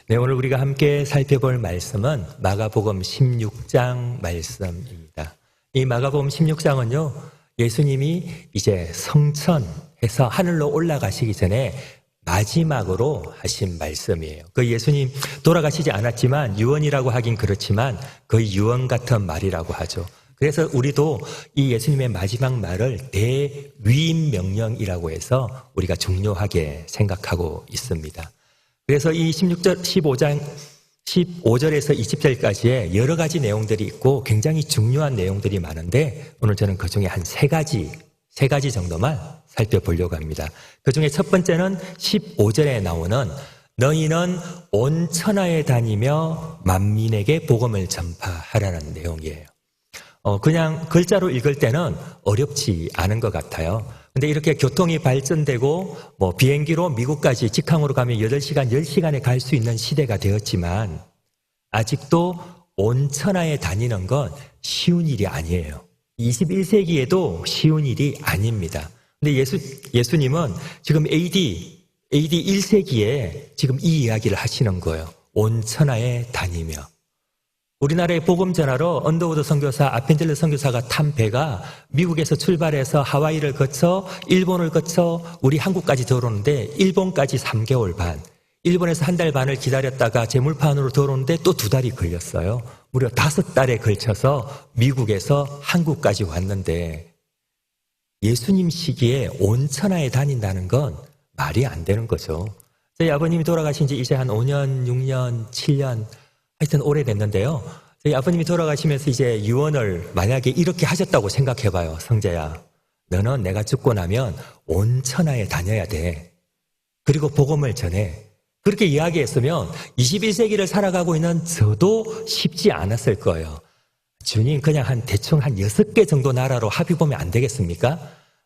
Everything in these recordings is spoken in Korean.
네, 오늘 우리가 함께 살펴볼 말씀은 마가복음 16장 말씀입니다. 이 마가복음 16장은요, 예수님이 이제 성천해서 하늘로 올라가시기 전에 마지막으로 하신 말씀이에요. 그 예수님 돌아가시지 않았지만 유언이라고 하긴 그렇지만 거의 유언 같은 말이라고 하죠. 그래서 우리도 이 예수님의 마지막 말을 대위임 명령이라고 해서 우리가 중요하게 생각하고 있습니다. 그래서 이 15장 15절에서 20절까지의 여러 가지 내용들이 있고 굉장히 중요한 내용들이 많은데 오늘 저는 그 중에 한 세 가지 정도만 살펴보려고 합니다. 그 중에 첫 번째는 15절에 나오는 너희는 온 천하에 다니며 만민에게 복음을 전파하라는 내용이에요. 그냥 글자로 읽을 때는 어렵지 않은 것 같아요. 근데 이렇게 교통이 발전되고 비행기로 미국까지 직항으로 가면 8시간, 10시간에 갈 수 있는 시대가 되었지만 아직도 온 천하에 다니는 건 쉬운 일이 아니에요. 21세기에도 쉬운 일이 아닙니다. 근데 예수님은 지금 AD 1세기에 지금 이 이야기를 하시는 거예요. 온 천하에 다니며. 우리나라의 복음 전하러 언더우드 선교사, 아펜젤러 선교사가 탄 배가 미국에서 출발해서 하와이를 거쳐 일본을 거쳐 우리 한국까지 들어오는데 일본까지 3개월 반, 일본에서 1달 반을 기다렸다가 제물판으로 들어오는데 또 2달이 걸렸어요. 무려 5달에 걸쳐서 미국에서 한국까지 왔는데 예수님 시기에 온 천하에 다닌다는 건 말이 안 되는 거죠. 저희 아버님이 돌아가신 지 이제 한 5년, 6년, 7년 하여튼 오래됐는데요. 저희 아버님이 돌아가시면서 이제 유언을 만약에 이렇게 하셨다고 생각해봐요. 성재야, 너는 내가 죽고 나면 온 천하에 다녀야 돼. 그리고 복음을 전해. 그렇게 이야기했으면 21세기를 살아가고 있는 저도 쉽지 않았을 거예요. 주님, 그냥 대충 한 6개 정도 나라로 합의보면 안 되겠습니까?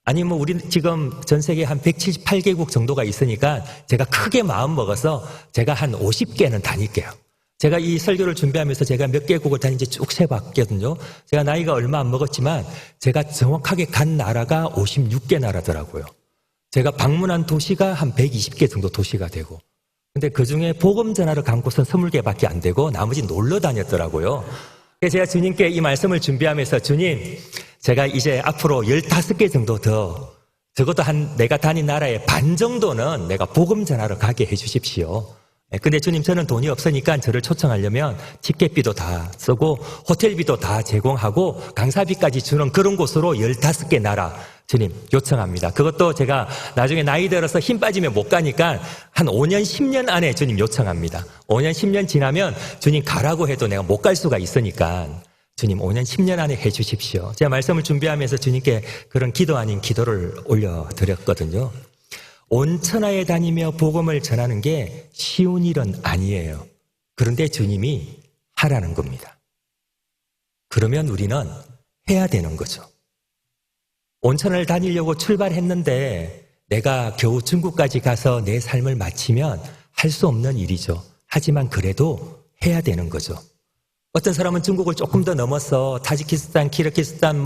아니면 우리 지금 전 세계 한 178개국 정도가 있으니까 제가 크게 마음 먹어서 제가 한 50개는 다닐게요. 제가 이 설교를 준비하면서 제가 몇 개국을 다닌지 쭉 세봤거든요. 제가 나이가 얼마 안 먹었지만 제가 정확하게 간 나라가 56개 나라더라고요. 제가 방문한 도시가 한 120개 정도 도시가 되고, 근데 그중에 복음 전하러 간 곳은 20개밖에 안 되고 나머지 놀러 다녔더라고요. 그래서 제가 주님께 이 말씀을 준비하면서 주님, 제가 이제 앞으로 15개 정도 더, 적어도 내가 다닌 나라의 반 정도는 내가 복음 전하러 가게 해 주십시오. 근데 주님, 저는 돈이 없으니까 저를 초청하려면 티켓비도 다 쓰고 호텔비도 다 제공하고 강사비까지 주는 그런 곳으로 15개 나라 주님 요청합니다. 그것도 제가 나중에 나이 들어서 힘 빠지면 못 가니까 한 5년 10년 안에 주님 요청합니다. 5년 10년 지나면 주님 가라고 해도 내가 못 갈 수가 있으니까 주님 5년 10년 안에 해 주십시오. 제가 말씀을 준비하면서 주님께 그런 기도 아닌 기도를 올려드렸거든요. 온 천하에 다니며 복음을 전하는 게 쉬운 일은 아니에요. 그런데 주님이 하라는 겁니다. 그러면 우리는 해야 되는 거죠. 온 천하를 다니려고 출발했는데 내가 겨우 중국까지 가서 내 삶을 마치면 할 수 없는 일이죠. 하지만 그래도 해야 되는 거죠. 어떤 사람은 중국을 조금 더 넘어서 타지키스탄, 키르기스탄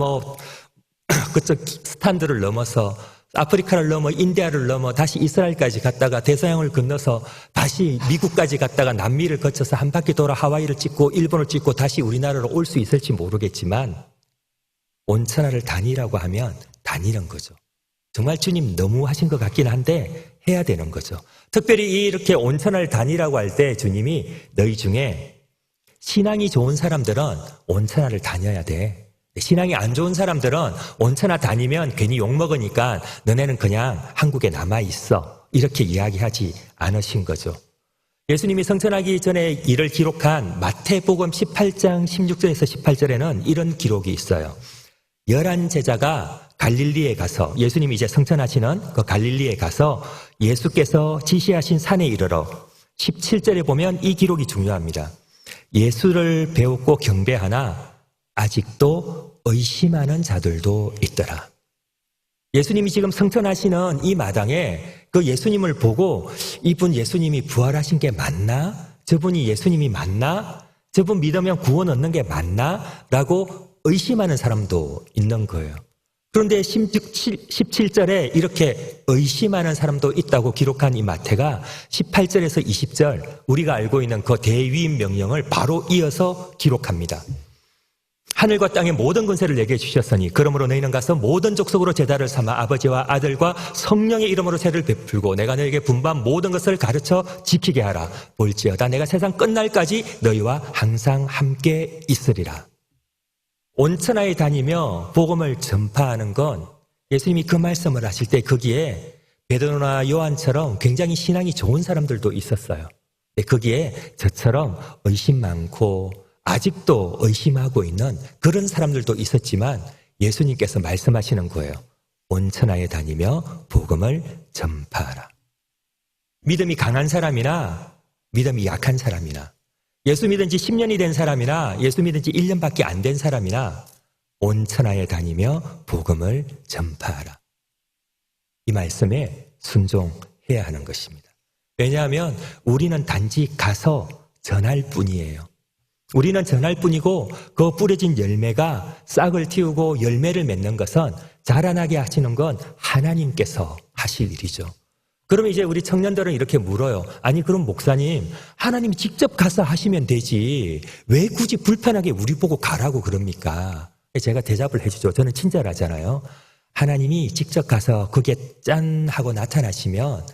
그쪽 스탄들을 넘어서 아프리카를 넘어 인디아를 넘어 다시 이스라엘까지 갔다가 대서양을 건너서 다시 미국까지 갔다가 남미를 거쳐서 한 바퀴 돌아 하와이를 찍고 일본을 찍고 다시 우리나라로 올 수 있을지 모르겠지만 온 천하를 다니라고 하면 다니는 거죠. 정말 주님 너무 하신 것 같긴 한데 해야 되는 거죠. 특별히 이렇게 온 천하를 다니라고 할 때 주님이 너희 중에 신앙이 좋은 사람들은 온 천하를 다녀야 돼. 신앙이 안 좋은 사람들은 온 천하 다니면 괜히 욕먹으니까 너네는 그냥 한국에 남아있어. 이렇게 이야기하지 않으신 거죠. 예수님이 성천하기 전에 이를 기록한 마태복음 18장 16절에서 18절에는 이런 기록이 있어요. 11 제자가 갈릴리에 가서, 예수님이 이제 성천하시는 그 갈릴리에 가서 예수께서 지시하신 산에 이르러 17절에 보면 이 기록이 중요합니다. 예수를 배웠고 경배하나 아직도 의심하는 자들도 있더라. 예수님이 지금 성천하시는 이 마당에 그 예수님을 보고 이분 예수님이 부활하신 게 맞나? 저분이 예수님이 맞나? 저분 믿으면 구원 얻는 게 맞나? 라고 의심하는 사람도 있는 거예요. 그런데 17절에 이렇게 의심하는 사람도 있다고 기록한 이 마태가 18절에서 20절 우리가 알고 있는 그 대위임 명령을 바로 이어서 기록합니다. 하늘과 땅의 모든 권세를 내게 주셨으니 그러므로 너희는 가서 모든 족속으로 제자를 삼아 아버지와 아들과 성령의 이름으로 세를 베풀고 내가 너희에게 분부한 모든 것을 가르쳐 지키게 하라. 볼지어다 내가 세상 끝날까지 너희와 항상 함께 있으리라. 온 천하에 다니며 복음을 전파하는 건 예수님이 그 말씀을 하실 때 거기에 베드로나 요한처럼 굉장히 신앙이 좋은 사람들도 있었어요. 거기에 저처럼 의심 많고 아직도 의심하고 있는 그런 사람들도 있었지만 예수님께서 말씀하시는 거예요. 온 천하에 다니며 복음을 전파하라. 믿음이 강한 사람이나 믿음이 약한 사람이나 예수 믿은 지 10년이 된 사람이나 예수 믿은 지 1년밖에 안 된 사람이나 온 천하에 다니며 복음을 전파하라. 이 말씀에 순종해야 하는 것입니다. 왜냐하면 우리는 단지 가서 전할 뿐이에요. 우리는 전할 뿐이고 그 뿌려진 열매가 싹을 틔우고 열매를 맺는 것은 자라나게 하시는 건 하나님께서 하실 일이죠. 그러면 이제 우리 청년들은 이렇게 물어요. 아니 그럼 목사님 하나님이 직접 가서 하시면 되지 왜 굳이 불편하게 우리 보고 가라고 그럽니까? 제가 대답을 해주죠. 저는 친절하잖아요. 하나님이 직접 가서 거기에 짠 하고 나타나시면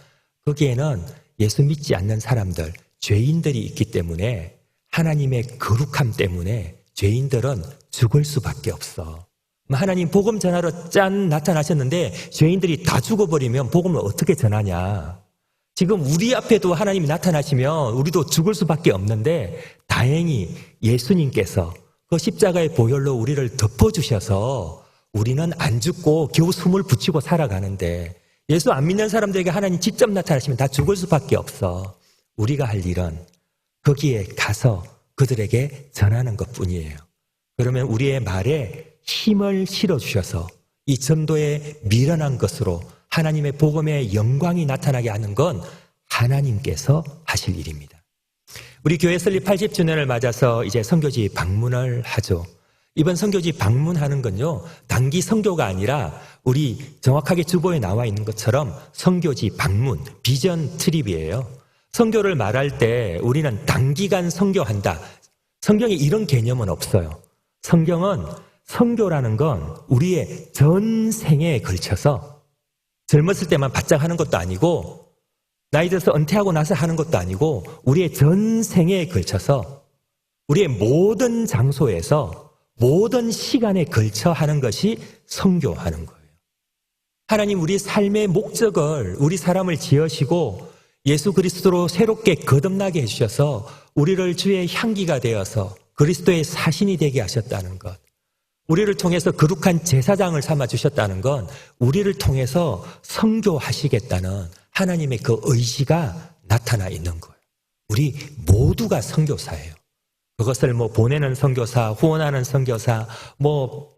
거기에는 예수 믿지 않는 사람들 죄인들이 있기 때문에 하나님의 거룩함 때문에 죄인들은 죽을 수밖에 없어. 하나님 복음 전하러 짠 나타나셨는데 죄인들이 다 죽어버리면 복음을 어떻게 전하냐. 지금 우리 앞에도 하나님이 나타나시면 우리도 죽을 수밖에 없는데 다행히 예수님께서 그 십자가의 보혈로 우리를 덮어주셔서 우리는 안 죽고 겨우 숨을 붙이고 살아가는데 예수 안 믿는 사람들에게 하나님 직접 나타나시면 다 죽을 수밖에 없어. 우리가 할 일은 거기에 가서 그들에게 전하는 것뿐이에요. 그러면 우리의 말에 힘을 실어주셔서 이 전도에 미련한 것으로 하나님의 복음의 영광이 나타나게 하는 건 하나님께서 하실 일입니다. 우리 교회 설립 80주년을 맞아서 이제 선교지 방문을 하죠. 이번 선교지 방문하는 건요, 단기 선교가 아니라 우리 정확하게 주보에 나와 있는 것처럼 선교지 방문, 비전 트립이에요. 선교를 말할 때 우리는 단기간 선교한다. 성경에 이런 개념은 없어요. 성경은 선교라는 건 우리의 전생에 걸쳐서 젊었을 때만 바짝 하는 것도 아니고 나이 들어서 은퇴하고 나서 하는 것도 아니고 우리의 전생에 걸쳐서 우리의 모든 장소에서 모든 시간에 걸쳐 하는 것이 선교하는 거예요. 하나님 우리 삶의 목적을 우리 사람을 지으시고 예수 그리스도로 새롭게 거듭나게 해주셔서 우리를 주의 향기가 되어서 그리스도의 사신이 되게 하셨다는 것. 우리를 통해서 거룩한 제사장을 삼아주셨다는 건 우리를 통해서 선교하시겠다는 하나님의 그 의지가 나타나 있는 거예요. 우리 모두가 선교사예요. 그것을 보내는 선교사, 후원하는 선교사,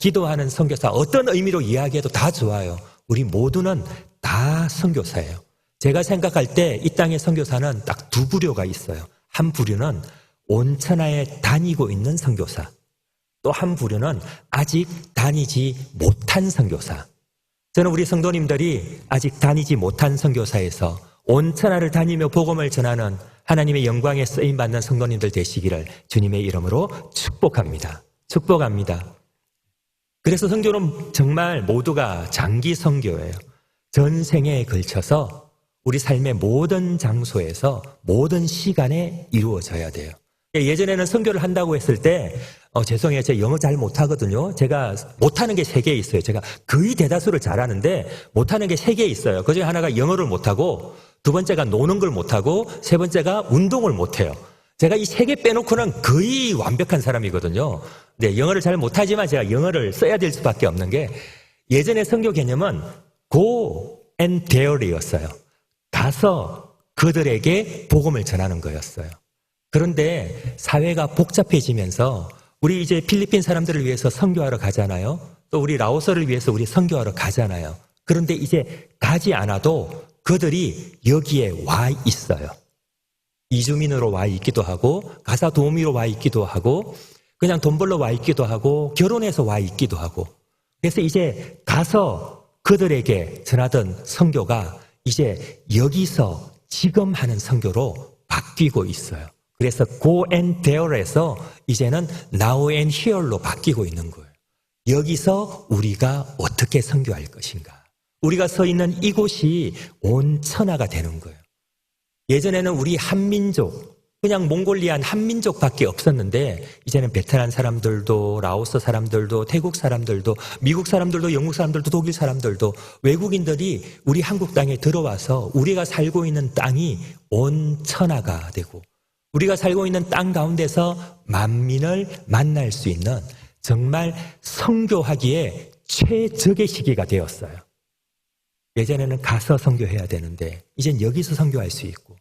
기도하는 선교사, 어떤 의미로 이야기해도 다 좋아요. 우리 모두는 다 선교사예요. 제가 생각할 때 이 땅의 선교사는 딱 두 부류가 있어요. 한 부류는 온 천하에 다니고 있는 선교사, 또 한 부류는 아직 다니지 못한 선교사. 저는 우리 성도님들이 아직 다니지 못한 선교사에서 온 천하를 다니며 복음을 전하는 하나님의 영광에 쓰임받는 성도님들 되시기를 주님의 이름으로 축복합니다. 축복합니다. 그래서 선교는 정말 모두가 장기 선교예요. 전생에 걸쳐서 우리 삶의 모든 장소에서 모든 시간에 이루어져야 돼요. 예전에는 선교를 한다고 했을 때 죄송해요. 제가 영어 잘 못하거든요. 제가 못하는 게 3개 있어요. 제가 거의 대다수를 잘하는데 못하는 게 3개 있어요. 그중에 하나가 영어를 못하고, 두 번째가 노는 걸 못하고, 세 번째가 운동을 못해요. 제가 이 3개 빼놓고는 거의 완벽한 사람이거든요. 네, 영어를 잘 못하지만 제가 영어를 써야 될 수밖에 없는 게 예전의 선교 개념은 go and dare이었어요. 가서 그들에게 복음을 전하는 거였어요. 그런데 사회가 복잡해지면서 우리 이제 필리핀 사람들을 위해서 선교하러 가잖아요. 또 우리 라오스를 위해서 우리 선교하러 가잖아요. 그런데 이제 가지 않아도 그들이 여기에 와 있어요. 이주민으로 와 있기도 하고, 가사 도우미로 와 있기도 하고, 그냥 돈 벌러 와 있기도 하고, 결혼해서 와 있기도 하고. 그래서 이제 가서 그들에게 전하던 선교가 이제 여기서 지금 하는 선교로 바뀌고 있어요. 그래서 go and there에서 이제는 now and here로 바뀌고 있는 거예요. 여기서 우리가 어떻게 선교할 것인가. 우리가 서 있는 이곳이 온 천하가 되는 거예요. 예전에는 우리 한민족, 그냥 몽골리안 한민족밖에 없었는데 이제는 베트남 사람들도 라오스 사람들도 태국 사람들도 미국 사람들도 영국 사람들도 독일 사람들도 외국인들이 우리 한국 땅에 들어와서 우리가 살고 있는 땅이 온 천하가 되고 우리가 살고 있는 땅 가운데서 만민을 만날 수 있는 정말 선교하기에 최적의 시기가 되었어요. 예전에는 가서 선교해야 되는데 이젠 여기서 선교할 수 있고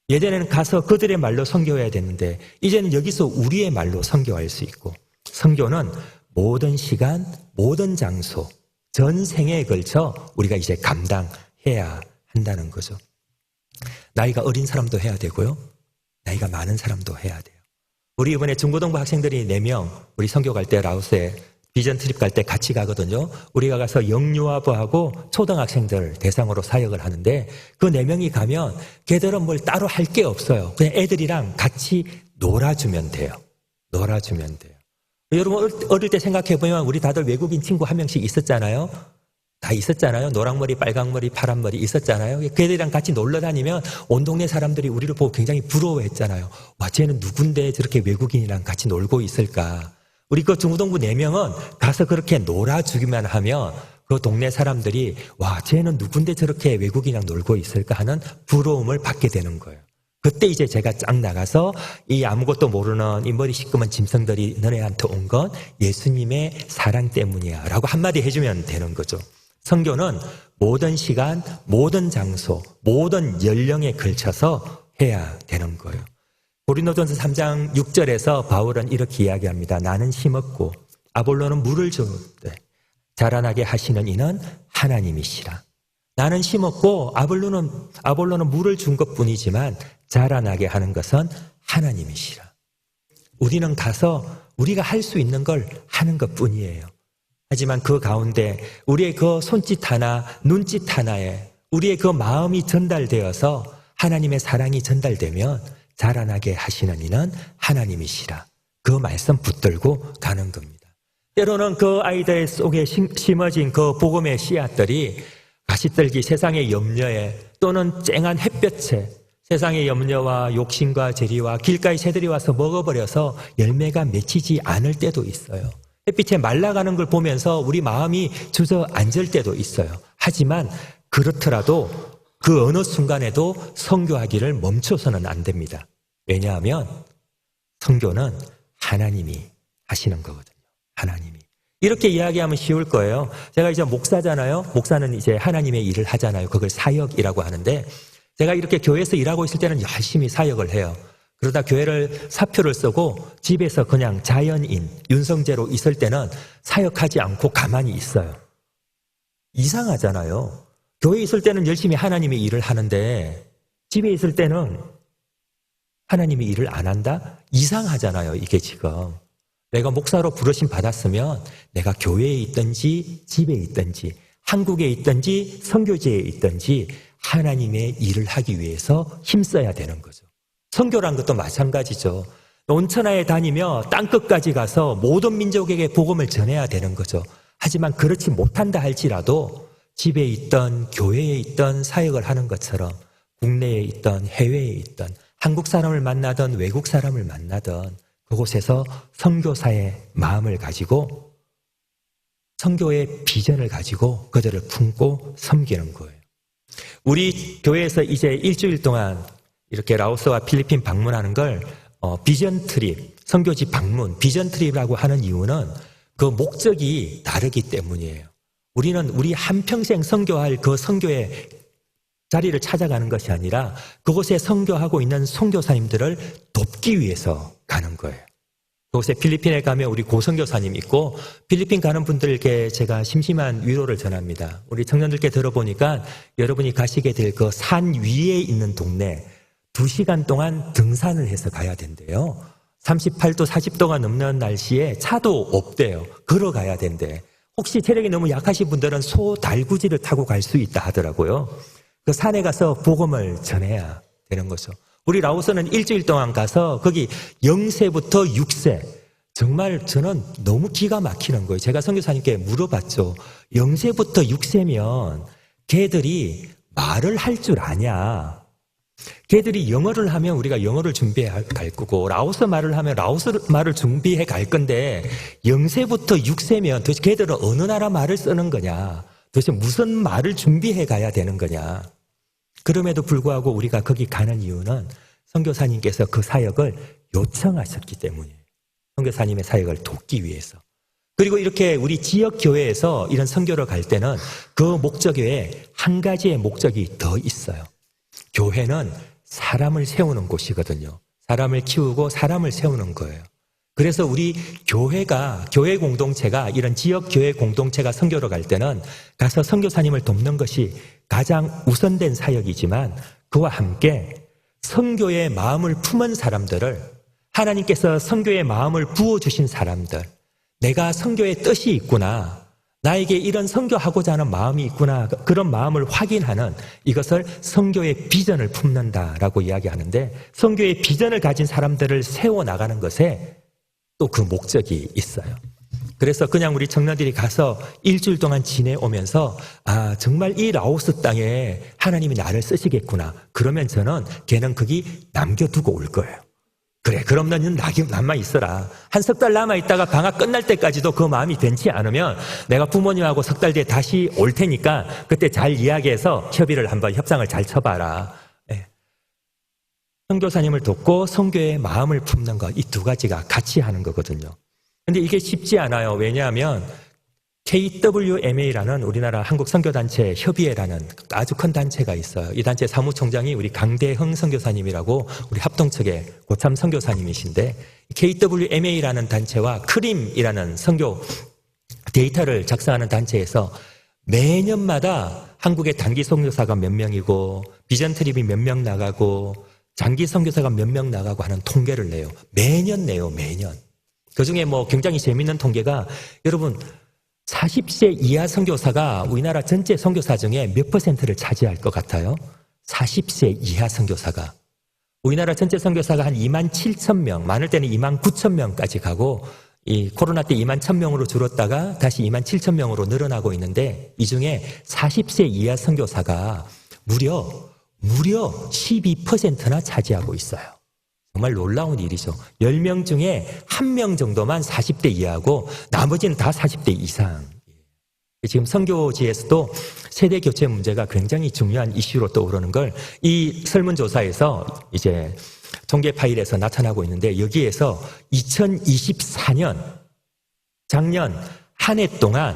예전에는 가서 그들의 말로 선교해야 되는데 이제는 여기서 우리의 말로 선교할 수 있고 선교는 모든 시간, 모든 장소, 전 생애에 걸쳐 우리가 이제 감당해야 한다는 거죠. 나이가 어린 사람도 해야 되고요. 나이가 많은 사람도 해야 돼요. 우리 이번에 중고등부 학생들이 4명 우리 선교 갈 때 라오스에 비전 트립 갈 때 같이 가거든요. 우리가 가서 영유아부하고 초등학생들 대상으로 사역을 하는데 그 4명이 가면 걔들은 뭘 따로 할 게 없어요. 그냥 애들이랑 같이 놀아주면 돼요. 놀아주면 돼요. 여러분 어릴 때 생각해보면 우리 다들 외국인 친구 한 명씩 있었잖아요. 다 있었잖아요. 노랑머리, 빨강머리, 파란머리 있었잖아요. 걔들이랑 같이 놀러 다니면 온 동네 사람들이 우리를 보고 굉장히 부러워했잖아요. 와, 쟤는 누군데 저렇게 외국인이랑 같이 놀고 있을까. 우리 그 중고등부 4명은 가서 그렇게 놀아주기만 하면 그 동네 사람들이 와, 쟤는 누군데 저렇게 외국인이랑 놀고 있을까 하는 부러움을 받게 되는 거예요. 그때 이제 제가 쫙 나가서 이 아무것도 모르는 이 머리 시꺼먼 짐승들이 너네한테 온 건 예수님의 사랑 때문이야 라고 한마디 해주면 되는 거죠. 선교는 모든 시간, 모든 장소, 모든 연령에 걸쳐서 해야 되는 거예요. 고린도전서 3장 6절에서 바울은 이렇게 이야기합니다. 나는 심었고 아볼로는 물을 주되 자라나게 하시는 이는 하나님이시라. 나는 심었고 아볼로는 물을 준 것뿐이지만 자라나게 하는 것은 하나님이시라. 우리는 가서 우리가 할 수 있는 걸 하는 것뿐이에요. 하지만 그 가운데 우리의 그 손짓 하나, 눈짓 하나에 우리의 그 마음이 전달되어서 하나님의 사랑이 전달되면 자라나게 하시는 이는 하나님이시라. 그 말씀 붙들고 가는 겁니다. 때로는 그 아이들 속에 심어진 그 복음의 씨앗들이 가시떨기 세상의 염려에 또는 쨍한 햇볕에 세상의 염려와 욕심과 재리와 길가의 새들이 와서 먹어버려서 열매가 맺히지 않을 때도 있어요. 햇빛에 말라가는 걸 보면서 우리 마음이 주저앉을 때도 있어요. 하지만 그렇더라도 그 어느 순간에도 선교하기를 멈춰서는 안 됩니다. 왜냐하면 선교는 하나님이 하시는 거거든요. 하나님이. 이렇게 이야기하면 쉬울 거예요. 제가 이제 목사잖아요. 목사는 이제 하나님의 일을 하잖아요. 그걸 사역이라고 하는데 제가 이렇게 교회에서 일하고 있을 때는 열심히 사역을 해요. 그러다 교회를 사표를 쓰고 집에서 그냥 자연인, 윤성재로 있을 때는 사역하지 않고 가만히 있어요. 이상하잖아요. 교회에 있을 때는 열심히 하나님의 일을 하는데 집에 있을 때는 하나님의 일을 안 한다? 이상하잖아요, 이게 지금. 내가 목사로 부르심 받았으면 내가 교회에 있든지 집에 있든지 한국에 있든지 선교지에 있든지 하나님의 일을 하기 위해서 힘써야 되는 거죠. 선교란 것도 마찬가지죠. 온 천하에 다니며 땅끝까지 가서 모든 민족에게 복음을 전해야 되는 거죠. 하지만 그렇지 못한다 할지라도 집에 있던 교회에 있던 사역을 하는 것처럼 국내에 있던 해외에 있던 한국 사람을 만나던 외국 사람을 만나던 그곳에서 선교사의 마음을 가지고 선교의 비전을 가지고 그들을 품고 섬기는 거예요. 우리 교회에서 이제 일주일 동안 이렇게 라오스와 필리핀 방문하는 걸 비전 트립, 선교지 방문, 비전 트립이라고 하는 이유는 그 목적이 다르기 때문이에요. 우리는 우리 한평생 선교할 그 선교의 자리를 찾아가는 것이 아니라 그곳에 선교하고 있는 선교사님들을 돕기 위해서 가는 거예요. 그곳에 필리핀에 가면 우리 고선교사님 있고 필리핀 가는 분들께 제가 심심한 위로를 전합니다. 우리 청년들께 들어보니까 여러분이 가시게 될 그 산 위에 있는 동네 2시간 동안 등산을 해서 가야 된대요. 38도, 40도가 넘는 날씨에 차도 없대요. 걸어가야 된대. 혹시 체력이 너무 약하신 분들은 소 달구지를 타고 갈 수 있다 하더라고요. 그 산에 가서 복음을 전해야 되는 거죠. 우리 라오스는 일주일 동안 가서 거기 0세부터 6세, 정말 저는 너무 기가 막히는 거예요. 제가 선교사님께 물어봤죠. 0세부터 6세면 걔들이 말을 할 줄 아냐? 걔들이 영어를 하면 우리가 영어를 준비해 갈 거고, 라오스 말을 하면 라오스 말을 준비해 갈 건데 0세부터 6세면 도대체 걔들은 어느 나라 말을 쓰는 거냐? 도대체 무슨 말을 준비해 가야 되는 거냐? 그럼에도 불구하고 우리가 거기 가는 이유는 선교사님께서 그 사역을 요청하셨기 때문이에요. 선교사님의 사역을 돕기 위해서. 그리고 이렇게 우리 지역 교회에서 이런 선교를 갈 때는 그 목적 외에 한 가지의 목적이 더 있어요. 교회는 사람을 세우는 곳이거든요. 사람을 키우고 사람을 세우는 거예요. 그래서 우리 교회가, 교회 공동체가, 이런 지역 교회 공동체가 선교로 갈 때는 가서 선교사님을 돕는 것이 가장 우선된 사역이지만, 그와 함께 선교의 마음을 품은 사람들을, 하나님께서 선교의 마음을 부어주신 사람들, 내가 선교의 뜻이 있구나, 나에게 이런 선교하고자 하는 마음이 있구나, 그런 마음을 확인하는, 이것을 선교의 비전을 품는다라고 이야기하는데, 선교의 비전을 가진 사람들을 세워나가는 것에 또 그 목적이 있어요. 그래서 그냥 우리 청년들이 가서 일주일 동안 지내오면서 아, 정말 이 라오스 땅에 하나님이 나를 쓰시겠구나, 그러면 저는 걔는 거기 남겨두고 올 거예요. 그래, 그럼 너는 남아 있어라. 한 석 달 남아 있다가 방학 끝날 때까지도 그 마음이 변치 않으면 내가 부모님하고 석 달 뒤에 다시 올 테니까 그때 잘 이야기해서 협의를 한번, 협상을 잘 쳐봐라. 네. 선교사님을 돕고 선교의 마음을 품는 것, 이 두 가지가 같이 하는 거거든요. 근데 이게 쉽지 않아요. 왜냐하면 KWMA라는 우리나라 한국 선교단체 협의회라는 아주 큰 단체가 있어요. 이 단체 사무총장이 우리 강대흥 선교사님이라고 우리 합동측의 고참 선교사님이신데, KWMA라는 단체와 크림이라는 선교 데이터를 작성하는 단체에서 매년마다 한국의 단기 선교사가 몇 명이고 비전 트립이 몇 명 나가고 장기 선교사가 몇 명 나가고 하는 통계를 내요. 매년 내요, 매년. 그중에 뭐 굉장히 재밌는 통계가, 여러분 40세 이하 선교사가 우리나라 전체 선교사 중에 몇 퍼센트를 차지할 것 같아요? 40세 이하 선교사가. 우리나라 전체 선교사가 한 2만 7천 명, 많을 때는 2만 9천 명까지 가고, 이 코로나 때 2만 1천 명으로 줄었다가 다시 2만 7천 명으로 늘어나고 있는데, 이 중에 40세 이하 선교사가 무려 12%나 차지하고 있어요. 정말 놀라운 일이죠. 10명 중에 1명 정도만 40대 이하고 나머지는 다 40대 이상. 지금 선교지에서도 세대 교체 문제가 굉장히 중요한 이슈로 떠오르는 걸 이 설문조사에서 이제 통계 파일에서 나타나고 있는데, 여기에서 2024년 작년 한 해 동안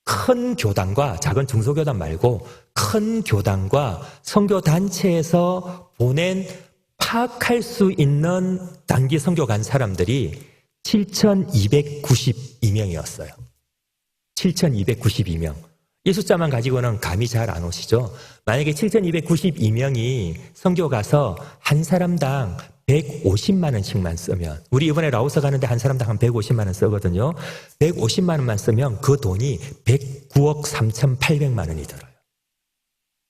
큰 교단과, 작은 중소교단 말고 큰 교단과 선교단체에서 보낸 파악할 수 있는 단기 선교 간 사람들이 7,292명이었어요. 7,292명. 이 숫자만 가지고는 감이 잘 안 오시죠? 만약에 7,292명이 선교 가서 한 사람당 150만 원씩만 쓰면, 우리 이번에 라오스 가는데 한 사람당 한 150만 원 쓰거든요. 150만 원만 쓰면 그 돈이 109억 3,800만 원이 들어요.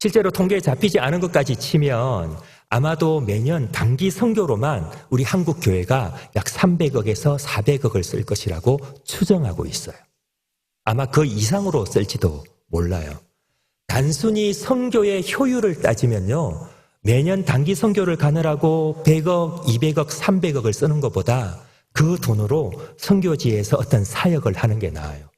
실제로 통계에 잡히지 않은 것까지 치면 아마도 매년 단기 선교로만 우리 한국 교회가 약 300억에서 400억을 쓸 것이라고 추정하고 있어요. 아마 그 이상으로 쓸지도 몰라요. 단순히 선교의 효율을 따지면요, 매년 단기 선교를 가느라고 100억, 200억, 300억을 쓰는 것보다 그 돈으로 선교지에서 어떤 사역을 하는 게 나아요.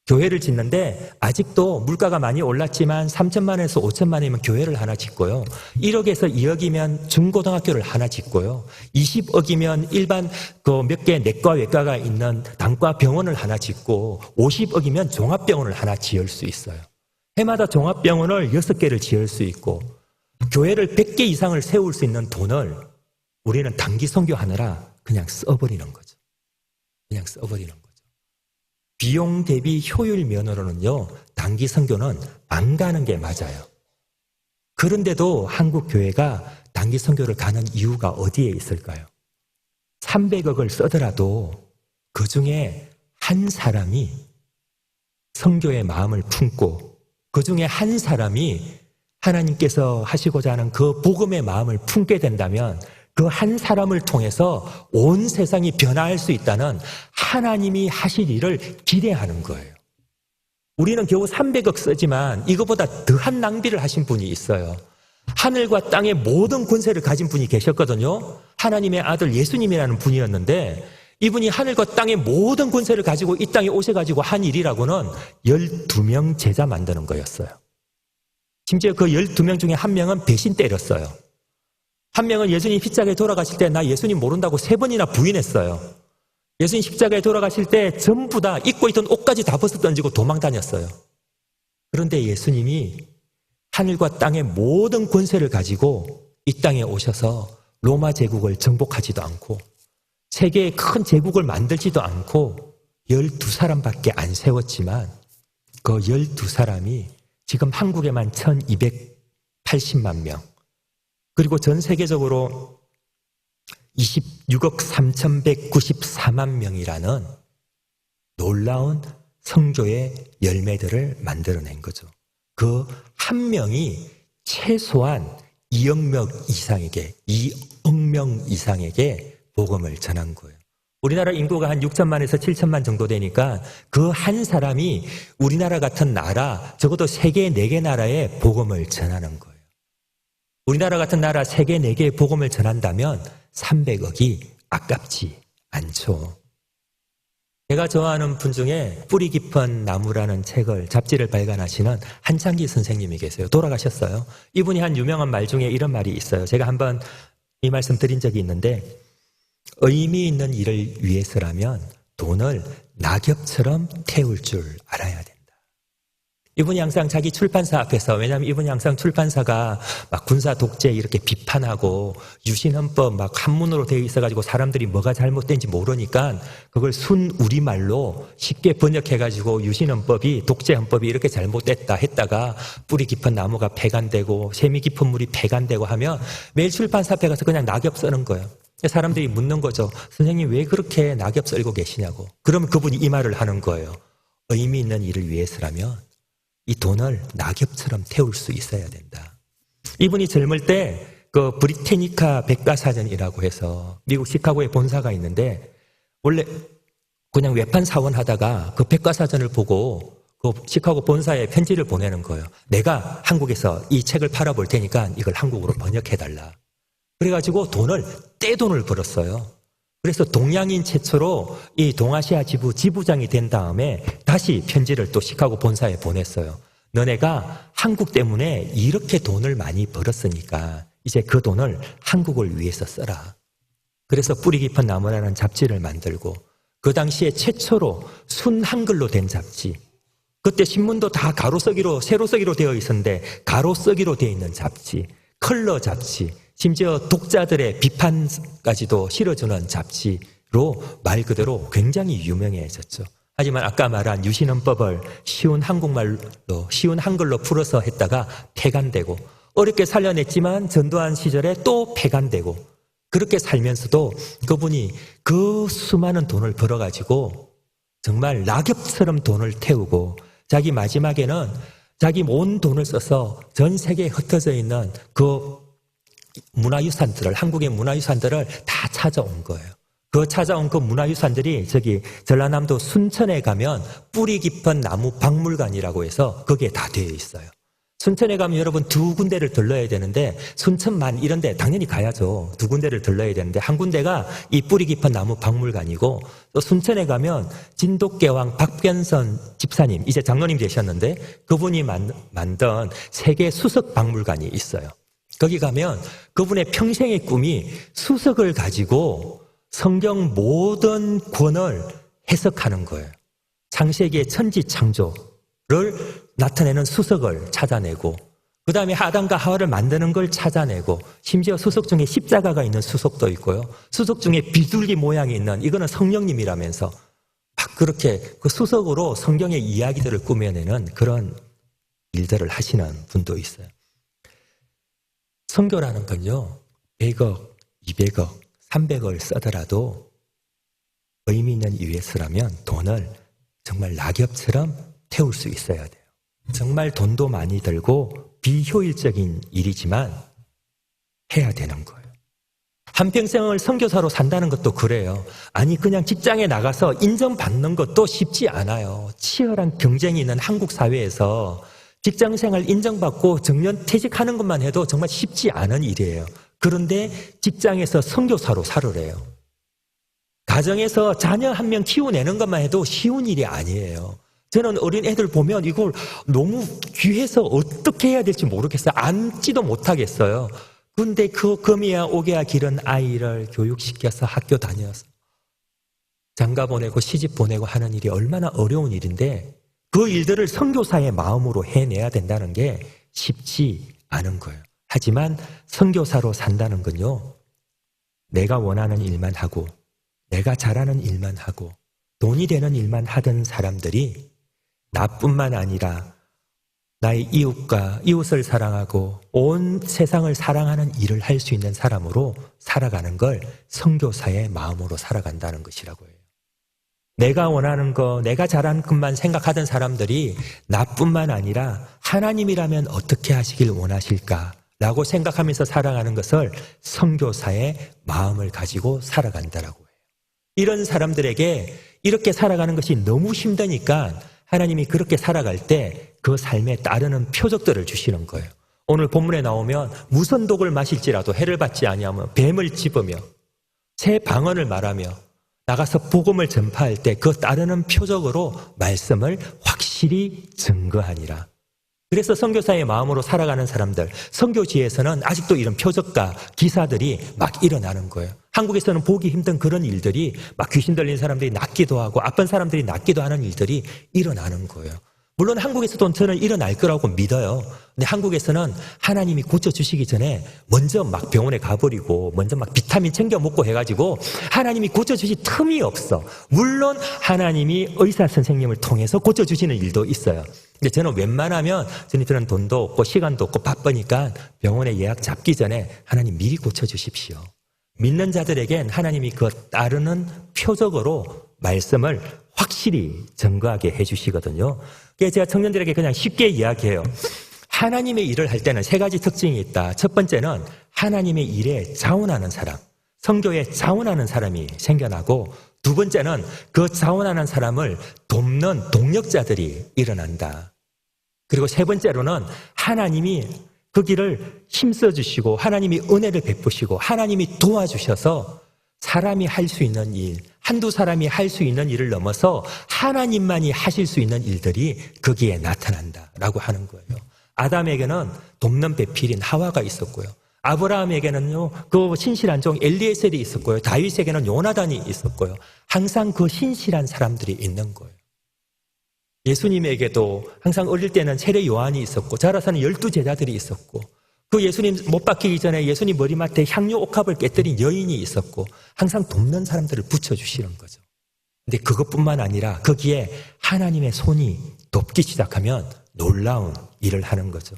교회를 짓는데 아직도 물가가 많이 올랐지만 3천만 원에서 5천만 원이면 교회를 하나 짓고요. 1억에서 2억이면 중고등학교를 하나 짓고요. 20억이면 일반 그 몇 개 내과 외과가 있는 단과 병원을 하나 짓고, 50억이면 종합병원을 하나 지을 수 있어요. 해마다 종합병원을 6개를 지을 수 있고, 교회를 100개 이상을 세울 수 있는 돈을 우리는 단기 선교하느라 그냥 써버리는 거죠. 그냥 써버리는 거죠. 비용 대비 효율 면으로는요, 단기 선교는 안 가는 게 맞아요. 그런데도 한국 교회가 단기 선교를 가는 이유가 어디에 있을까요? 300억을 쓰더라도 그 중에 한 사람이 성교의 마음을 품고 그 중에 한 사람이 하나님께서 하시고자 하는 그 복음의 마음을 품게 된다면 그 한 사람을 통해서 온 세상이 변화할 수 있다는 하나님이 하실 일을 기대하는 거예요. 우리는 겨우 300억 쓰지만 이거보다 더한 낭비를 하신 분이 있어요. 하늘과 땅의 모든 권세를 가진 분이 계셨거든요. 하나님의 아들 예수님이라는 분이었는데 이분이 하늘과 땅의 모든 권세를 가지고 이 땅에 오셔가지고 한 일이라고는 12명 제자 만드는 거였어요. 심지어 그 12명 중에 한 명은 배신 때렸어요. 한 명은 예수님 십자가에 돌아가실 때 나 예수님 모른다고 3번이나 부인했어요. 예수님 십자가에 돌아가실 때 전부 다 입고 있던 옷까지 다 벗어 던지고 도망 다녔어요. 그런데 예수님이 하늘과 땅의 모든 권세를 가지고 이 땅에 오셔서 로마 제국을 정복하지도 않고 세계의 큰 제국을 만들지도 않고 12사람밖에 안 세웠지만 그 12사람이 지금 한국에만 1280만 명 그리고 전 세계적으로 26억 3194만 명이라는 놀라운 성교의 열매들을 만들어낸 거죠. 그 한 명이 최소한 2억 명 이상에게 복음을 전한 거예요. 우리나라 인구가 한 6천만에서 7천만 정도 되니까 그 한 사람이 우리나라 같은 나라, 적어도 세계 4개 나라에 복음을 전하는 거예요. 우리나라 같은 나라 세계 4개의 복음을 전한다면 300억이 아깝지 않죠. 제가 좋아하는 분 중에 뿌리 깊은 나무라는 책을 잡지를 발간하시는 한창기 선생님이 계세요. 돌아가셨어요. 이분이 한 유명한 말 중에 이런 말이 있어요. 제가 한번 이 말씀 드린 적이 있는데 의미 있는 일을 위해서라면 돈을 낙엽처럼 태울 줄 알아야 된다. 이분이 항상 자기 출판사 앞에서, 왜냐하면 이분이 항상 출판사가 막 군사 독재 이렇게 비판하고 유신헌법 막 한문으로 되어 있어가지고 사람들이 뭐가 잘못된지 모르니까 그걸 순 우리말로 쉽게 번역해가지고 유신헌법이 독재헌법이 이렇게 잘못됐다 했다가 뿌리 깊은 나무가 폐간되고 세미 깊은 물이 폐간되고 하면 매일 출판사 앞에 가서 그냥 낙엽 쓰는 거예요. 사람들이 묻는 거죠. 선생님 왜 그렇게 낙엽 썰고 계시냐고. 그러면 그분이 이 말을 하는 거예요. 의미 있는 일을 위해서라면 이 돈을 낙엽처럼 태울 수 있어야 된다. 이분이 젊을 때 그 브리테니카 백과사전이라고 해서 미국 시카고에 본사가 있는데 원래 그냥 외판 사원 하다가 그 백과사전을 보고 그 시카고 본사에 편지를 보내는 거예요. 내가 한국에서 이 책을 팔아볼 테니까 이걸 한국어로 번역해달라. 그래가지고 떼돈을 벌었어요. 그래서 동양인 최초로 이 동아시아 지부장이 된 다음에 다시 편지를 또 시카고 본사에 보냈어요. 너네가 한국 때문에 이렇게 돈을 많이 벌었으니까 이제 그 돈을 한국을 위해서 써라. 그래서 뿌리 깊은 나무라는 잡지를 만들고 그 당시에 최초로 순 한글로 된 잡지. 그때 신문도 다 가로쓰기로 세로쓰기로 되어 있었는데 가로쓰기로 되어 있는 잡지, 컬러 잡지, 심지어 독자들의 비판까지도 실어주는 잡지로 말 그대로 굉장히 유명해졌죠. 하지만 아까 말한 유신헌법을 쉬운 한글로 풀어서 했다가 폐간되고 어렵게 살려냈지만 전두환 시절에 또 폐간되고 그렇게 살면서도 그분이 그 수많은 돈을 벌어가지고 정말 낙엽처럼 돈을 태우고 자기 마지막에는 자기 온 돈을 써서 전 세계에 흩어져 있는 그 문화유산들을, 한국의 문화유산들을 다 찾아온 거예요. 그 찾아온 그 문화유산들이 저기 전라남도 순천에 가면 뿌리 깊은 나무 박물관이라고 해서 거기에 다 되어 있어요. 순천에 가면 여러분 2군데를 들러야 되는데 순천만 이런데 당연히 가야죠. 2군데를 들러야 되는데 한 군데가 이 뿌리 깊은 나무 박물관이고 또 순천에 가면 진돗개왕 박변선 집사님, 이제 장로님 되셨는데 그분이 만든 세계 수석 박물관이 있어요. 거기 가면 그분의 평생의 꿈이 수석을 가지고 성경 모든 권을 해석하는 거예요. 창세기의 천지창조를 나타내는 수석을 찾아내고 그 다음에 아담과 하와를 만드는 걸 찾아내고 심지어 수석 중에 십자가가 있는 수석도 있고요. 수석 중에 비둘기 모양이 있는 이거는 성령님이라면서 막 그렇게 그 수석으로 성경의 이야기들을 꾸며내는 그런 일들을 하시는 분도 있어요. 선교라는 건요, 100억, 200억, 300억을 쓰더라도 의미 있는 위해서라면 돈을 정말 낙엽처럼 태울 수 있어야 돼요. 정말 돈도 많이 들고 비효율적인 일이지만 해야 되는 거예요. 한평생을 선교사로 산다는 것도 그래요. 아니 그냥 직장에 나가서 인정받는 것도 쉽지 않아요. 치열한 경쟁이 있는 한국 사회에서 직장생활 인정받고 정년 퇴직하는 것만 해도 정말 쉽지 않은 일이에요. 그런데 직장에서 선교사로 살으래요. 가정에서 자녀 한 명 키워내는 것만 해도 쉬운 일이 아니에요. 저는 어린 애들 보면 이걸 너무 귀해서 어떻게 해야 될지 모르겠어요. 앉지도 못하겠어요. 그런데 그 금이야 오게야 기른 아이를 교육시켜서 학교 다녀서 장가 보내고 시집 보내고 하는 일이 얼마나 어려운 일인데 그 일들을 선교사의 마음으로 해내야 된다는 게 쉽지 않은 거예요. 하지만 선교사로 산다는 건요, 내가 원하는 일만 하고 내가 잘하는 일만 하고 돈이 되는 일만 하던 사람들이 나뿐만 아니라 나의 이웃을 사랑하고 온 세상을 사랑하는 일을 할 수 있는 사람으로 살아가는 걸 선교사의 마음으로 살아간다는 것이라고 해요. 내가 원하는 거, 내가 잘하는 것만 생각하던 사람들이 나뿐만 아니라 하나님이라면 어떻게 하시길 원하실까라고 생각하면서 살아가는 것을 선교사의 마음을 가지고 살아간다라고 해요. 이런 사람들에게 이렇게 살아가는 것이 너무 힘드니까 하나님이 그렇게 살아갈 때 그 삶에 따르는 표적들을 주시는 거예요. 오늘 본문에 나오면 무슨 독을 마실지라도 해를 받지 아니하며 뱀을 집으며 새 방언을 말하며 나가서 복음을 전파할 때 그 따르는 표적으로 말씀을 확실히 증거하니라. 그래서 선교사의 마음으로 살아가는 사람들, 선교지에서는 아직도 이런 표적과 기사들이 막 일어나는 거예요. 한국에서는 보기 힘든 그런 일들이 막 귀신 들린 사람들이 낫기도 하고 아픈 사람들이 낫기도 하는 일들이 일어나는 거예요. 물론 한국에서도 저는 일어날 거라고 믿어요. 근데 한국에서는 하나님이 고쳐주시기 전에 먼저 막 병원에 가버리고 먼저 막 비타민 챙겨 먹고 해가지고 하나님이 고쳐주실 틈이 없어. 물론 하나님이 의사 선생님을 통해서 고쳐주시는 일도 있어요. 근데 저는 웬만하면 저는 돈도 없고 시간도 없고 바쁘니까 병원에 예약 잡기 전에 하나님 미리 고쳐주십시오. 믿는 자들에겐 하나님이 그 따르는 표적으로 말씀을 확실히 증거하게 해주시거든요. 그래서 제가 청년들에게 그냥 쉽게 이야기해요. 하나님의 일을 할 때는 세 가지 특징이 있다. 첫 번째는 하나님의 일에 자원하는 사람, 선교에 자원하는 사람이 생겨나고, 두 번째는 그 자원하는 사람을 돕는 동력자들이 일어난다. 그리고 세 번째로는 하나님이 그 길을 힘써주시고 하나님이 은혜를 베푸시고 하나님이 도와주셔서 사람이 할 수 있는 일, 한두 사람이 할 수 있는 일을 넘어서 하나님만이 하실 수 있는 일들이 거기에 나타난다라고 하는 거예요. 아담에게는 돕는 배필인 하와가 있었고요. 아브라함에게는요, 그 신실한 종 엘리에셀이 있었고요. 다윗에게는 요나단이 있었고요. 항상 그 신실한 사람들이 있는 거예요. 예수님에게도 항상 어릴 때는 세례 요한이 있었고 자라서는 12제자들이 있었고, 그 예수님 못 박히기 전에 예수님 머리맡에 향유 옥합을 깨뜨린 여인이 있었고 항상 돕는 사람들을 붙여주시는 거죠. 근데 그것뿐만 아니라 거기에 하나님의 손이 돕기 시작하면 놀라운 일을 하는 거죠.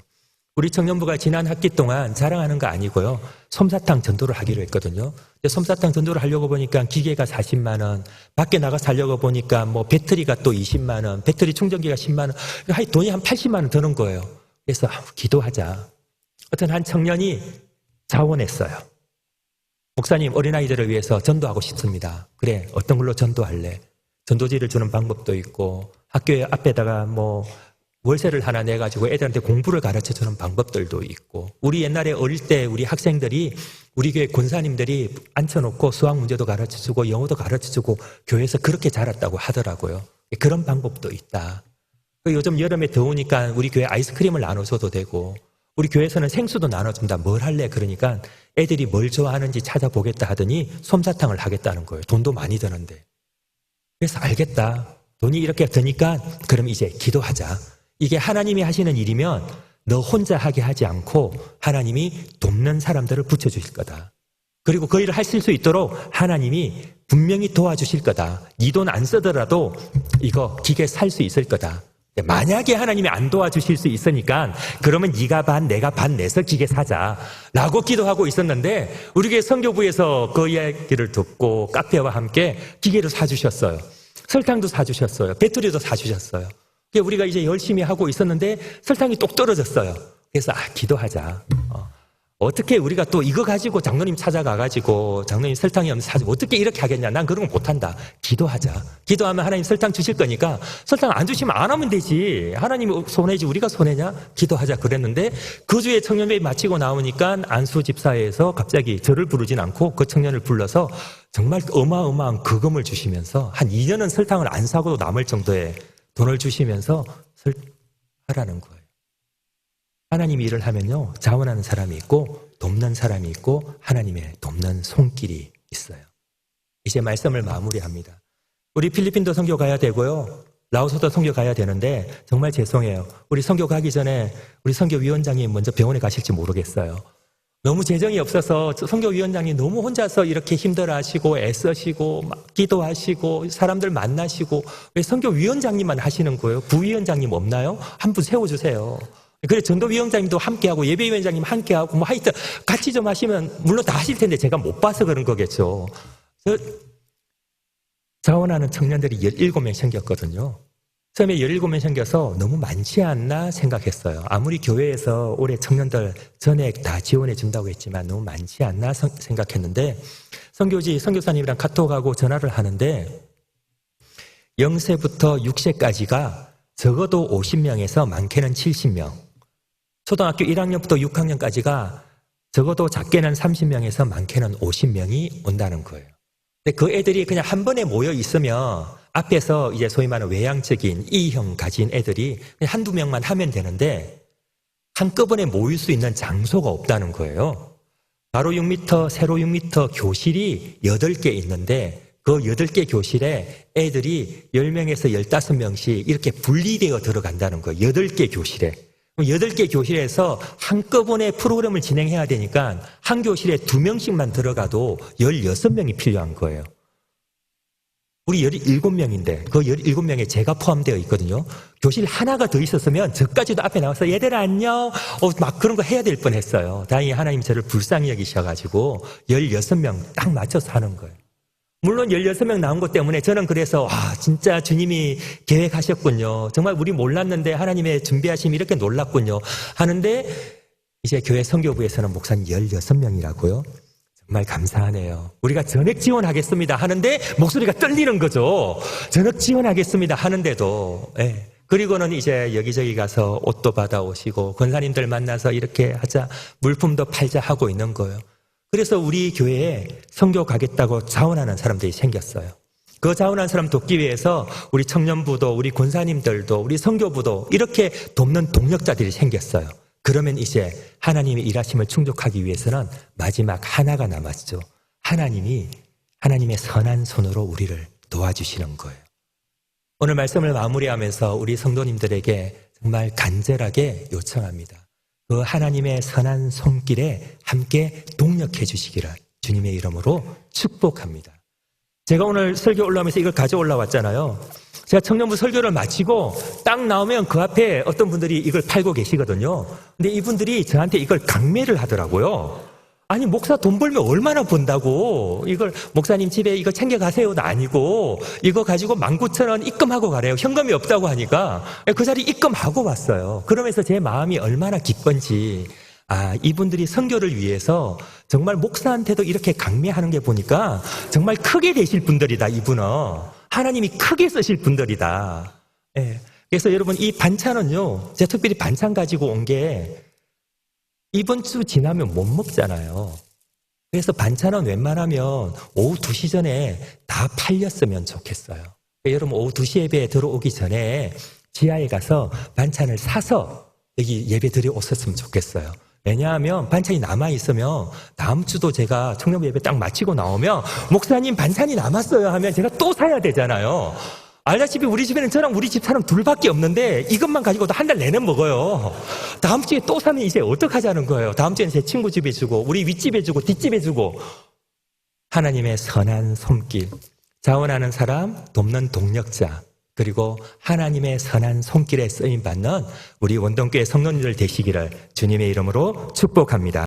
우리 청년부가 지난 학기 동안 자랑하는 거 아니고요, 솜사탕 전도를 하기로 했거든요. 근데 솜사탕 전도를 하려고 보니까 기계가 40만 원, 밖에 나가서 하려고 보니까 뭐 배터리가 또 20만 원, 배터리 충전기가 10만 원, 돈이 한 80만 원 드는 거예요. 그래서 기도하자. 어떤 한 청년이 자원했어요. 목사님, 어린아이들을 위해서 전도하고 싶습니다. 그래, 어떤 걸로 전도할래? 전도지를 주는 방법도 있고 학교 앞에다가 뭐 월세를 하나 내가지고 애들한테 공부를 가르쳐주는 방법들도 있고, 우리 옛날에 어릴 때 우리 학생들이 우리 교회 권사님들이 앉혀놓고 수학 문제도 가르쳐주고 영어도 가르쳐주고 교회에서 그렇게 자랐다고 하더라고요. 그런 방법도 있다. 요즘 여름에 더우니까 우리 교회 아이스크림을 나눠줘도 되고, 우리 교회에서는 생수도 나눠준다. 뭘 할래? 그러니까 애들이 뭘 좋아하는지 찾아보겠다 하더니 솜사탕을 하겠다는 거예요. 돈도 많이 드는데. 그래서 알겠다. 돈이 이렇게 드니까 그럼 이제 기도하자. 이게 하나님이 하시는 일이면 너 혼자 하게 하지 않고 하나님이 돕는 사람들을 붙여주실 거다. 그리고 그 일을 하실 수 있도록 하나님이 분명히 도와주실 거다. 네 돈 안 쓰더라도 이거 기계 살 수 있을 거다. 만약에 하나님이 안 도와주실 수 있으니까 그러면 네가 반 내가 반 내서 기계 사자라고 기도하고 있었는데, 우리 교회 선교부에서 그 이야기를 듣고 카페와 함께 기계를 사주셨어요. 설탕도 사주셨어요. 배터리도 사주셨어요. 우리가 이제 열심히 하고 있었는데 설탕이 똑 떨어졌어요. 그래서 기도하자. 어떻게 우리가 또 이거 가지고 장로님 찾아가가지고 장로님 설탕이 없는 사지 어떻게 이렇게 하겠냐. 난 그런 거 못한다. 기도하자. 기도하면 하나님 설탕 주실 거니까 설탕 안 주시면 안 하면 되지. 하나님이 손해지 우리가 손해냐? 기도하자 그랬는데 그 주에 청년회의 마치고 나오니까 안수 집사회에서 갑자기 저를 부르진 않고 그 청년을 불러서 정말 어마어마한 거금을 주시면서 한 2년은 설탕을 안 사고도 남을 정도의 돈을 주시면서 하라는 거예요. 하나님이 일을 하면요, 자원하는 사람이 있고 돕는 사람이 있고 하나님의 돕는 손길이 있어요. 이제 말씀을 마무리합니다. 우리 필리핀도 선교 가야 되고요, 라오스도 선교 가야 되는데 정말 죄송해요. 우리 선교 가기 전에 우리 선교위원장이 먼저 병원에 가실지 모르겠어요. 너무 재정이 없어서 선교위원장이 너무 혼자서 이렇게 힘들어하시고 애쓰시고 막 기도하시고 사람들 만나시고 왜 선교위원장님만 하시는 거예요? 부위원장님 없나요? 한 분 세워주세요. 그래 전도위원장님도 함께하고 예배위원장님 함께하고 뭐 하여튼 같이 좀 하시면 물론 다 하실 텐데 제가 못 봐서 그런 거겠죠. 자원하는 청년들이 17명 생겼거든요. 처음에 17명 생겨서 너무 많지 않나 생각했어요. 아무리 교회에서 올해 청년들 전액 다 지원해 준다고 했지만 너무 많지 않나 생각했는데 선교사님이랑 카톡하고 전화를 하는데 0세부터 6세까지가 적어도 50명에서 많게는 70명, 초등학교 1학년부터 6학년까지가 적어도 작게는 30명에서 많게는 50명이 온다는 거예요. 근데 그 애들이 그냥 한 번에 모여 있으면 앞에서 이제 소위 말하는 외향적인 E형 가진 애들이 그냥 한두 명만 하면 되는데 한꺼번에 모일 수 있는 장소가 없다는 거예요. 가로 6m, 세로 6m 교실이 8개 있는데 그 8개 교실에 애들이 10명에서 15명씩 이렇게 분리되어 들어간다는 거예요. 8개 교실에. 8개 교실에서 한꺼번에 프로그램을 진행해야 되니까 한 교실에 2명씩만 들어가도 16명이 필요한 거예요. 우리 17명인데 그 17명에 제가 포함되어 있거든요. 교실 하나가 더 있었으면 저까지도 앞에 나와서 얘들아 안녕 막 그런 거 해야 될 뻔했어요. 다행히 하나님이 저를 불쌍히 여기셔가지고 16명 딱 맞춰서 하는 거예요. 물론 16명 나온 것 때문에 저는 그래서 진짜 주님이 계획하셨군요. 정말 우리 몰랐는데 하나님의 준비하심이 이렇게 놀랐군요 하는데 이제 교회 선교부에서는 목사님 16명이라고요? 정말 감사하네요. 우리가 전액 지원하겠습니다 하는데 목소리가 떨리는 거죠. 전액 지원하겠습니다 하는데도. 예. 그리고는 이제 여기저기 가서 옷도 받아오시고 권사님들 만나서 이렇게 하자, 물품도 팔자 하고 있는 거예요. 그래서 우리 교회에 선교 가겠다고 자원하는 사람들이 생겼어요. 그 자원하는 사람 돕기 위해서 우리 청년부도 우리 권사님들도 우리 선교부도 이렇게 돕는 동력자들이 생겼어요. 그러면 이제 하나님의 일하심을 충족하기 위해서는 마지막 하나가 남았죠. 하나님의 선한 손으로 우리를 도와주시는 거예요. 오늘 말씀을 마무리하면서 우리 성도님들에게 정말 간절하게 요청합니다. 그 하나님의 선한 손길에 함께 동력해 주시기를 주님의 이름으로 축복합니다. 제가 오늘 설교 올라오면서 이걸 가져 올라왔잖아요. 제가 청년부 설교를 마치고 딱 나오면 그 앞에 어떤 분들이 이걸 팔고 계시거든요. 근데 이분들이 저한테 이걸 강매를 하더라고요. 아니 목사 돈 벌면 얼마나 번다고, 이걸 목사님 집에 이거 챙겨가세요도 아니고 이거 가지고 19,000원 입금하고 가래요. 현금이 없다고 하니까 그 자리 입금하고 왔어요. 그러면서 제 마음이 얼마나 기쁜지, 이분들이 선교를 위해서 정말 목사한테도 이렇게 강매하는 게 보니까 정말 크게 되실 분들이다. 이분은 하나님이 크게 쓰실 분들이다. 예. 그래서 여러분 이 반찬은요, 제가 특별히 반찬 가지고 온 게 이번 주 지나면 못 먹잖아요. 그래서 반찬은 웬만하면 오후 2시 전에 다 팔렸으면 좋겠어요. 여러분 오후 2시 예배에 들어오기 전에 지하에 가서 반찬을 사서 여기 예배 드려오셨으면 좋겠어요. 왜냐하면 반찬이 남아있으면 다음 주도 제가 청년부 예배 딱 마치고 나오면 목사님 반찬이 남았어요 하면 제가 또 사야 되잖아요. 알다시피 우리 집에는 저랑 우리 집 사람 둘밖에 없는데 이것만 가지고도 한 달 내내 먹어요. 다음 주에 또 사면 이제 어떡하자는 거예요. 다음 주에는 제 친구 집에 주고 우리 윗집에 주고 뒷집에 주고. 하나님의 선한 손길, 자원하는 사람, 돕는 동력자, 그리고 하나님의 선한 손길에 쓰임받는 우리 원동교회 성도님들 되시기를 주님의 이름으로 축복합니다.